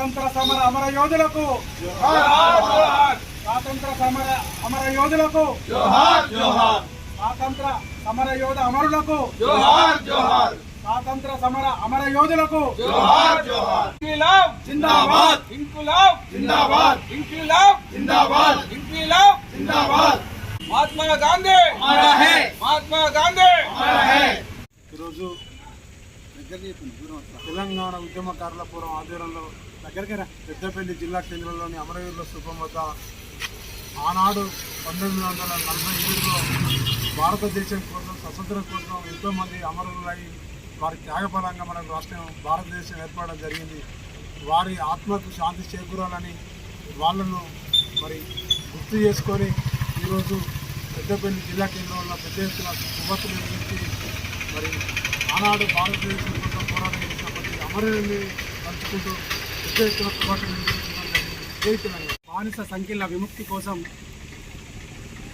స్వాతంత్ర సమర అమర యోధులకు స్వాతంత్ర సమర అమర యోధులకు స్వాతంత్ర సమర యోధ అమరులకు స్వాతంత్ర సమర అమర యోధులకు ఇంక్విలాబ్ జిందాబాద్ ఇంక్విలాబ్ జిందాబాద్ ఇంక్విలాబ్ జిందాబాద్ ఇంక్విలాబ్ జిందాబాద్ మహాత్మా గాంధీ హమారా హై మహాత్మా గాంధీ హమారా హై. ఈరోజు తెలంగాణ ఉద్యమకారుల పూర్వం ఆధ్వర్యంలో పెద్దపల్లి జిల్లా కేంద్రంలోని అమరవీరుల స్థూపం వద్ద ఆనాడు 1947లో భారతదేశం కోసం స్వతంత్రం కోసం ఎంతోమంది అమరులై వారి త్యాగపరంగా మనకు రాష్ట్రం భారతదేశం ఏర్పడడం జరిగింది. వారి ఆత్మకు శాంతి చేకూరాలని వాళ్ళను మరి గుర్తు చేసుకొని ఈరోజు పెద్దపల్లి జిల్లా కేంద్రంలో పెద్ద ఎత్తున కొవ్వొత్తులు నిర్మించి మరి ఆనాడు భారతదేశం కోసం పోరాటం చేసినప్పటి అమరులని పంచుకుంటూ పెద్ద ఎత్తున కొవ్వొత్తులు నిర్మించడం జరిగింది. బానిస సంఖ్యల విముక్తి కోసం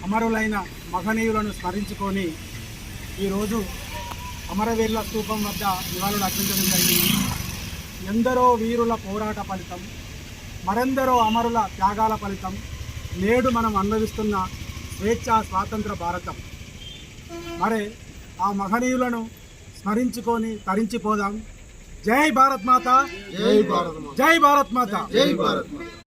అమరులైన మహనీయులను స్మరించుకొని ఈరోజు అమరవీరుల స్థూపం వద్ద నివాళులు అర్పించడం జరిగింది. ఎందరో వీరుల పోరాట ఫలితం, మరెందరో అమరుల త్యాగాల ఫలితం నేడు మనం అనుభవిస్తున్న స్వేచ్ఛ స్వాతంత్ర భారతం. మరి ఆ మహనీయులను స్మరించుకొని తరించిపోదాం. జై భారత్ మాత, జై భారత్ మాత, జై భారత్ మాత, జై భారత్ మాత.